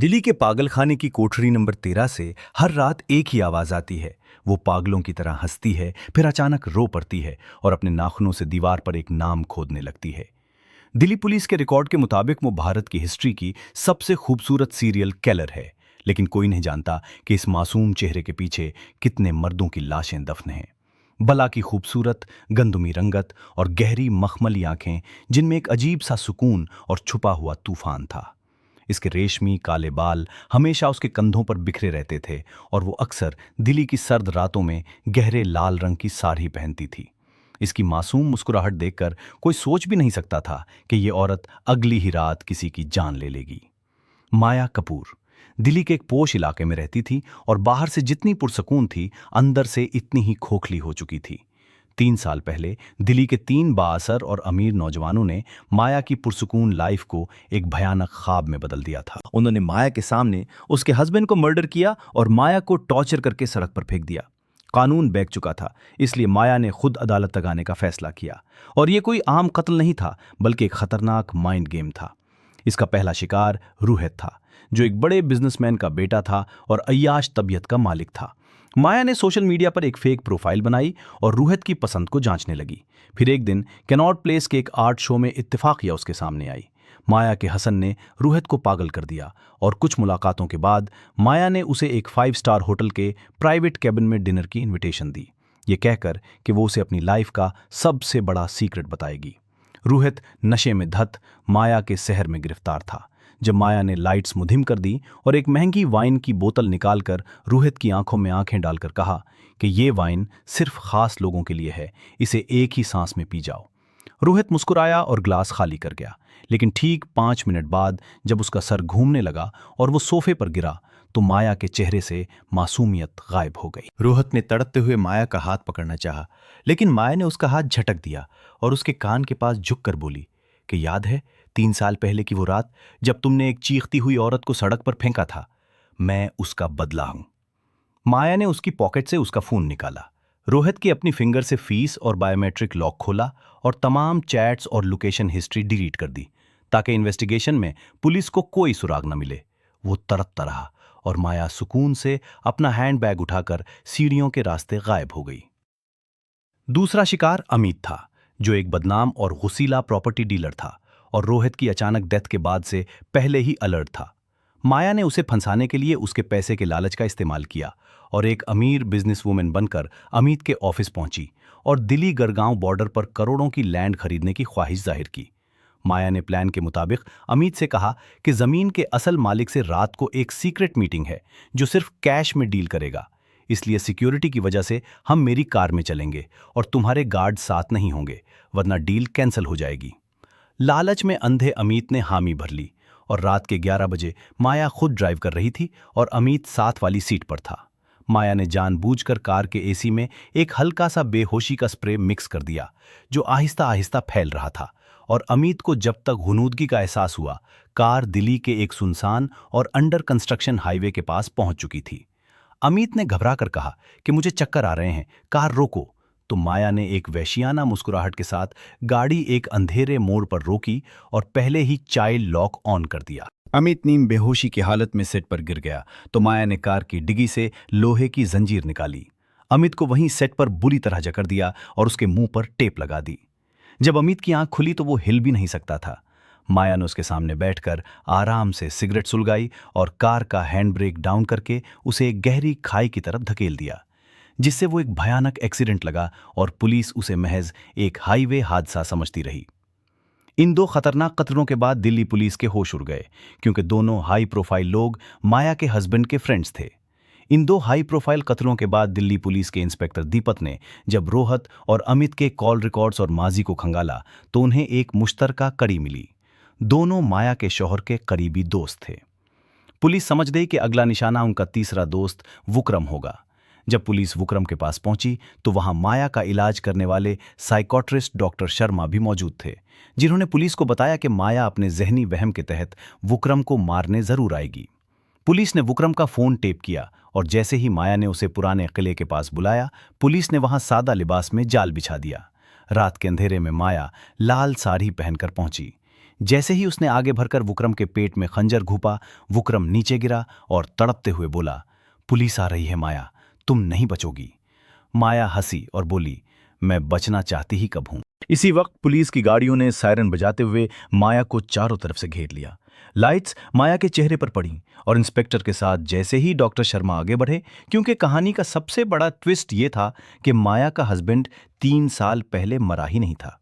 दिल्ली के पागलखाने की कोठरी नंबर 13 से हर रात एक ही आवाज आती है। वो पागलों की तरह हंसती है, फिर अचानक रो पड़ती है और अपने नाखूनों से दीवार पर एक नाम खोदने लगती है। दिल्ली पुलिस के रिकॉर्ड के मुताबिक वो भारत की हिस्ट्री की सबसे खूबसूरत सीरियल किलर है, लेकिन कोई नहीं जानता कि इस मासूम चेहरे के पीछे कितने मर्दों की लाशें दफन हैं। बला की खूबसूरत गंदुमी रंगत और गहरी मखमली आंखें, जिनमें एक अजीब सा सुकून और छुपा हुआ तूफान था। इसके रेशमी काले बाल हमेशा उसके कंधों पर बिखरे रहते थे और वो अक्सर दिल्ली की सर्द रातों में गहरे लाल रंग की साड़ी पहनती थी। इसकी मासूम मुस्कुराहट देखकर कोई सोच भी नहीं सकता था कि ये औरत अगली ही रात किसी की जान ले लेगी। माया कपूर दिल्ली के एक पोश इलाके में रहती थी और बाहर से जितनी पुरसकून थी, अंदर से इतनी ही खोखली हो चुकी थी। 3 साल पहले दिल्ली के 3 बाअसर और अमीर नौजवानों ने माया की पुरसुकून लाइफ को एक भयानक ख्वाब में बदल दिया था। उन्होंने माया के सामने उसके हस्बैंड को मर्डर किया और माया को टॉर्चर करके सड़क पर फेंक दिया। कानून बैग चुका था, इसलिए माया ने खुद अदालत तक आने का फैसला किया। और ये कोई आम कत्ल नहीं था, बल्कि एक खतरनाक माइंड गेम था। इसका पहला शिकार रोहित था, जो एक बड़े बिजनेसमैन का बेटा था और अय्याश तबीयत का मालिक था। माया ने सोशल मीडिया पर एक फेक प्रोफाइल बनाई और रोहित की पसंद को जांचने लगी। फिर एक दिन कैनॉट प्लेस के एक आर्ट शो में इत्तेफाकिया उसके सामने आई। माया के हसन ने रोहित को पागल कर दिया और कुछ मुलाकातों के बाद माया ने उसे एक 5 स्टार होटल के प्राइवेट कैबिन में डिनर की इनविटेशन दी, ये कहकर कि वो उसे अपनी लाइफ का सबसे बड़ा सीक्रेट बताएगी। रोहित नशे में धत माया के शहर में गिरफ्तार था। जब माया ने लाइट्स मुधिम कर दी और एक महंगी वाइन की बोतल निकालकर रोहित की आंखों में आंखें डालकर कहा कि ये वाइन सिर्फ खास लोगों के लिए है, इसे एक ही सांस में पी जाओ। रोहित मुस्कुराया और ग्लास खाली कर गया, लेकिन ठीक 5 मिनट बाद जब उसका सर घूमने लगा और वो सोफे पर गिरा, तो माया के चेहरे से मासूमियत गायब हो गई। रोहित ने तड़पते हुए माया का हाथ पकड़ना चाहा, लेकिन माया ने उसका हाथ झटक दिया और उसके कान के पास झुककर बोली कि याद है 3 साल पहले की वो रात जब तुमने एक चीखती हुई औरत को सड़क पर फेंका था? मैं उसका बदला हूं। माया ने उसकी पॉकेट से उसका फोन निकाला, रोहित की अपनी फिंगर से फीस और बायोमेट्रिक लॉक खोला और तमाम चैट्स और लोकेशन हिस्ट्री डिलीट कर दी, ताकि इन्वेस्टिगेशन में पुलिस को कोई सुराग न मिले। वो तड़पता रहा और माया सुकून से अपना हैंडबैग उठाकर सीढ़ियों के रास्ते गायब हो गई। दूसरा शिकार अमित था, जो एक बदनाम और गुस्सीला प्रॉपर्टी डीलर था और रोहित की अचानक डेथ के बाद से पहले ही अलर्ट था। माया ने उसे फंसाने के लिए उसके पैसे के लालच का इस्तेमाल किया और एक अमीर बिजनेसवुमन बनकर अमित के ऑफिस पहुंची और दिल्ली गढ़गांव बॉर्डर पर करोड़ों की लैंड खरीदने की ख्वाहिश जाहिर की। माया ने प्लान के मुताबिक अमित से कहा कि जमीन के असल मालिक से रात को एक सीक्रेट मीटिंग है जो सिर्फ कैश में डील करेगा, इसलिए सिक्योरिटी की वजह से हम मेरी कार में चलेंगे और तुम्हारे गार्ड साथ नहीं होंगे, वरना डील कैंसिल हो जाएगी। लालच में अंधे अमित ने हामी भर ली और रात के 11 बजे माया खुद ड्राइव कर रही थी और अमित साथ वाली सीट पर था। माया ने जानबूझकर कार के एसी में एक हल्का सा बेहोशी का स्प्रे मिक्स कर दिया, जो आहिस्ता आहिस्ता फैल रहा था, और अमित को जब तक हुनूदगी का एहसास हुआ, कार दिल्ली के एक सुनसान और अंडर कंस्ट्रक्शन हाईवे के पास पहुंच चुकी थी। अमित ने घबराकर कहा कि मुझे चक्कर आ रहे हैं, कार रोको। तो माया ने एक वैशियाना मुस्कुराहट के साथ गाड़ी एक अंधेरे मोड़ पर रोकी और पहले ही चाइल्ड लॉक ऑन कर दिया। अमित नीम बेहोशी की हालत में सेट पर गिर गया, तो माया ने कार की डिग्गी से लोहे की जंजीर निकाली, अमित को वहीं सेट पर बुरी तरह जकड़ दिया और उसके मुंह पर टेप लगा दी। जब अमित की आंख खुली तो वो हिल भी नहीं सकता था। माया ने उसके सामने बैठकर आराम से सिगरेट सुलगाई और कार का हैंड ब्रेक डाउन करके उसे एक गहरी खाई की तरफ धकेल दिया, जिससे वो एक भयानक एक्सीडेंट लगा और पुलिस उसे महज एक हाईवे हादसा समझती रही। इन 2 खतरनाक कत्लों के बाद दिल्ली पुलिस के होश उड़ गए, क्योंकि दोनों हाई प्रोफाइल लोग माया के हस्बैंड के फ्रेंड्स थे। इन 2 हाई प्रोफाइल कत्लों के बाद दिल्ली पुलिस के इंस्पेक्टर दीपक ने जब रोहित और अमित के कॉल रिकॉर्ड्स और माजी को खंगाला, तो उन्हें एक मुश्तरका कड़ी मिली। दोनों माया के शौहर के करीबी दोस्त थे। पुलिस समझ गई कि अगला निशाना उनका तीसरा दोस्त विक्रम होगा। जब पुलिस विक्रम के पास पहुंची तो वहां माया का इलाज करने वाले साइकोट्रिस्ट डॉक्टर शर्मा भी मौजूद थे, जिन्होंने पुलिस को बताया कि माया अपने जहनी वहम के तहत विक्रम को मारने जरूर आएगी। पुलिस ने विक्रम का फोन टेप किया और जैसे ही माया ने उसे पुराने किले के पास बुलाया, पुलिस ने वहां सादा लिबास में जाल बिछा दिया। रात के अंधेरे में माया लाल साड़ी पहनकर पहुंची, जैसे ही उसने आगे बढ़कर विक्रम के पेट में खंजर घूपा, विक्रम नीचे गिरा और तड़पते हुए बोला, पुलिस आ रही है माया, तुम नहीं बचोगी। माया हंसी और बोली, मैं बचना चाहती ही कब हूं। इसी वक्त पुलिस की गाड़ियों ने सायरन बजाते हुए माया को चारों तरफ से घेर लिया। लाइट्स माया के चेहरे पर पड़ी और इंस्पेक्टर के साथ जैसे ही डॉक्टर शर्मा आगे बढ़े, क्योंकि कहानी का सबसे बड़ा ट्विस्ट ये था कि माया का हस्बैंड 3 साल पहले मरा ही नहीं था,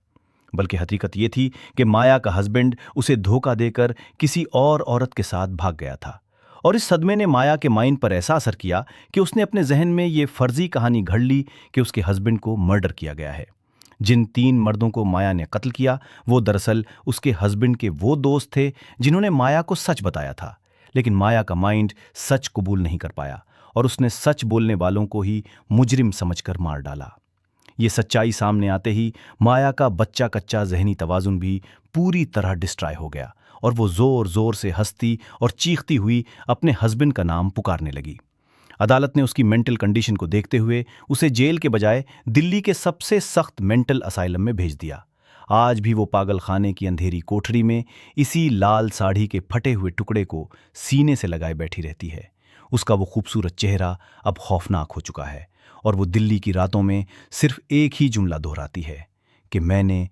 बल्कि हकीकत ये थी कि माया का हस्बैंड उसे धोखा देकर किसी और औरत के साथ भाग गया था। और इस सदमे ने माया के माइंड पर ऐसा असर किया कि उसने अपने जहन में ये फर्जी कहानी घड़ ली कि उसके हस्बैंड को मर्डर किया गया है। जिन 3 मर्दों को माया ने कत्ल किया वो दरअसल उसके हस्बैंड के वो दोस्त थे जिन्होंने माया को सच बताया था। लेकिन माया का माइंड सच कबूल नहीं कर पाया और उसने सच बोलने वालों को ही मुजरिम समझकर मार डाला। ये सच्चाई सामने आते ही माया का बच्चा कच्चा जहनी तवाजुन भी पूरी तरह डिस्ट्रॉय हो गया और वो जोर जोर से हंसती और चीखती हुई अपने हस्बैंड का नाम पुकारने लगी। अदालत ने उसकी मेंटल कंडीशन को देखते हुए उसे जेल के बजाय दिल्ली के सबसे सख्त मेंटल असाइलम में भेज दिया। आज भी वो पागल खाने की अंधेरी कोठरी में इसी लाल साड़ी के फटे हुए टुकड़े को सीने से लगाए बैठी रहती है। उसका वो खूबसूरत चेहरा अब खौफनाक हो चुका है और वो दिल्ली की रातों में सिर्फ एक ही जुमला दोहराती है कि मैंने